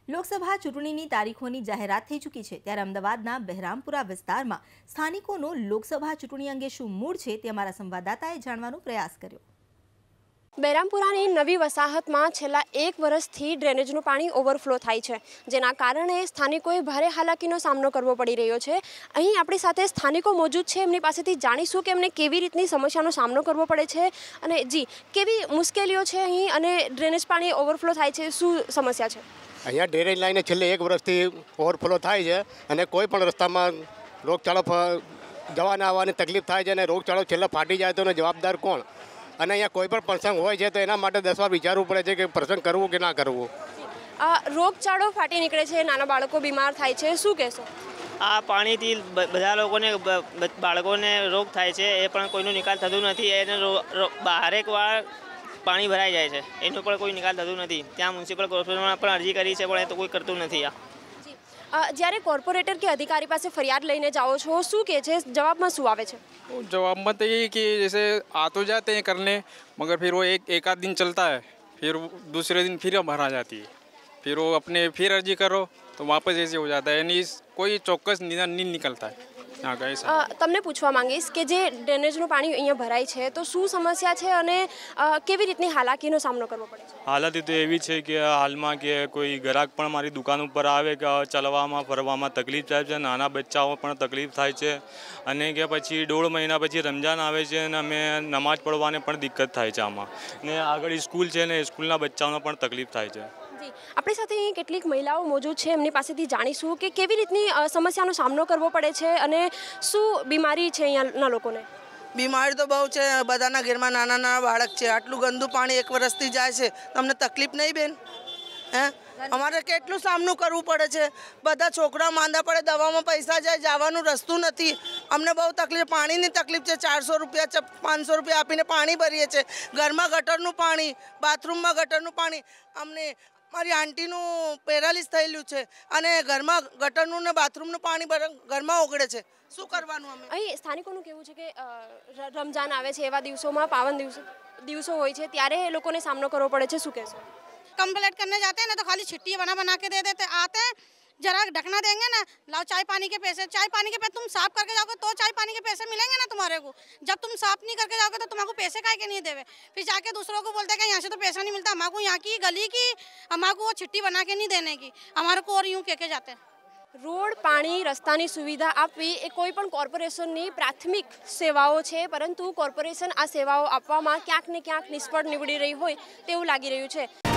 લોકસભા ચૂંટણીની તારીખોની જાહેરાત થઈ ચૂકી છે ત્યારે અમદાવાદના બહેરામપુરા વિસ્તારમાં સ્થાનિકોનો લોકસભા ચૂંટણી અંગે શું મૂડ છે તે અમારા સંવાદદાતાએ જાણવાનો પ્રયાસ કર્યો। બહેરામપુરાની નવી વસાહતમાં છેલ્લા 1 વર્ષથી ડ્રેનેજનું પાણી ઓવરફ્લો થાય છે, જેના કારણે સ્થાનિકોએ ભારે હાલાકીનો સામનો કરવો પડી રહ્યો છે। અહીં આપણી સાથે સ્થાનિકો મોજૂદ છે, એમની પાસેથી જાણીશું કે એમને કેવી રીતની સમસ્યાનો સામનો કરવો પડે છે અને જી કેવી મુશ્કેલીઓ છે અહીં અને ડ્રેનેજ પાણી ઓવરફ્લો થાય છે, શું સમસ્યા છે? અહીંયા ડ્રેનેજ લાઈને છેલ્લે 1 વર્ષથી ઓવરફ્લો થાય છે અને કોઈ પણ રસ્તામાં રોગચાળો જવાના આવવાની તકલીફ થાય છે અને રોગચાળો છેલ્લે ફાટી જાય તો એનો જવાબદાર કોણ? અને અહીંયા કોઈ પણ પ્રસંગ હોય છે તો એના માટે 10 વાર વિચારવું પડે છે કે પ્રસંગ કરવું કે ના કરવું। રોગચાળો ફાટી નીકળે છે, નાના બાળકો બીમાર થાય છે, શું કહેશો? આ પાણીથી બધા લોકોને બાળકોને રોગ થાય છે, એ પણ કોઈનો નિકાલ થતું નથી। એને બહારેક વાર પાણી ભરાઈ જાય છે, એનો પણ કોઈ નિકાલ થતું નથી। ત્યાં મ્યુનિસિપલ કોર્પોરેશનમાં પણ અરજી કરી છે પણ એ તો કોઈ કરતું નથી। જ્યારે કોર્પોરેટર કે अधिकारी પાસે ફરિયાદ લઈને જાઓ છો, શું કહે છે? જવાબમાં શું આવે છે? जवाब मत ये कि जैसे आ तो जाते हैं करने, मगर फिर वो एक आध दिन चलता है, फिर दूसरे दिन फिर भरा जाती है, फिर वो अपने फिर अर्जी करो तो वापस ऐसे हो जाता है, यानी कोई चौक्कस निदान नहीं निकलता है। તમને પૂછવા માંગીશ કે જે ડ્રેનેજનું પાણી અહીંયા ભરાય છે તો શું સમસ્યા છે અને કેવી રીતની હાલાકીનો સામનો કરવો પડે છે? હાલત તો એવી છે કે હાલમાં કે કોઈ ગ્રાહક પણ મારી દુકાન ઉપર આવે કે ચલવામાં ફરવામાં તકલીફ થાય છે, નાના બચ્ચાઓ પણ તકલીફ થાય છે અને કે પછી 1.5 મહિના પછી રમજાન આવે છે અને અમે નમાઝ પઢવાને પણ દિક્કત થાય છે આમાં, ને આગળ સ્કૂલ છે ને સ્કૂલના બચ્ચાઓને પણ તકલીફ થાય છે। આપણી સાથે અહીં કેટલીક મહિલાઓ મોજૂદ છે, એમની પાસેથી જાણીશું કે કેવી રીતની સમસ્યાનો સામનો કરવો પડે છે અને શું બીમારી છે અહીંયાના લોકોને? બીમારી તો બહુ છે, બધાના ઘરમાં નાના નાના બાળક છે, આટલું ગંદુ પાણી 1 વર્ષથી જાય છે, તમને તકલીફ નહીં બેન? હે અમારે કેટલું સામનું કરવું પડે છે, બધા છોકરા માંદા પડે, દવામાં પૈસા જાય, જવાનું રસ્તું નથી, અમને બહુ તકલીફ, પાણીની તકલીફ છે। 400 રૂપિયા 500 રૂપિયા આપીને પાણી ભરીએ છીએ, ઘરમાં ગટરનું પાણી, બાથરૂમમાં ગટરનું પાણી, અમને મારી આંટીનું પેરાલિસ થયેલું છે અને ઘરમાં ગટરનું ને બાથરૂમનું પાણી ઘરમાં ઓગળે છે, શું કરવાનું અમે? અહીં સ્થાનિકોનું કહેવું છે કે રમજાન આવે છે, એવા દિવસોમાં પાવન દિવસો હોય છે ત્યારે એ લોકોને સામનો કરવો પડે છે, શું કહેશો? कंप्लेंट करने जाते हैं ना तो खाली छिट्टी बना के दे देते, आते हैं जरा ढकना देंगे ना, लाओ चाय पानी के पैसे, चाय पानी के पैसे तुम साफ करके जाओगे तो चाय पानी के पैसे मिलेंगे ना तुम्हारे को, जब तुम साफ नहीं करके जाओगे तो तुम्हारे को पैसे काहे के नहीं देवे, फिर जाके दूसरों को बोलते हैं कि यहाँ से तो पैसा नहीं मिलता, हमारे को यहाँ की गली की हमारे को वो छिट्टी बना के नहीं देने की, हमारे को और यूँ कह के जाते हैं। રોડ, પાણી, રસ્તાની સુવિધા આપવી એ કોઈ પણ કોર્પોરેશનની પ્રાથમિક સેવાઓ છે, પરંતુ કોર્પોરેશન આ સેવાઓ આપવામાં ક્યાંક ને ક્યાંક નિષ્ફળ નીવડી રહી હોય તેવું લાગી રહ્યું છે।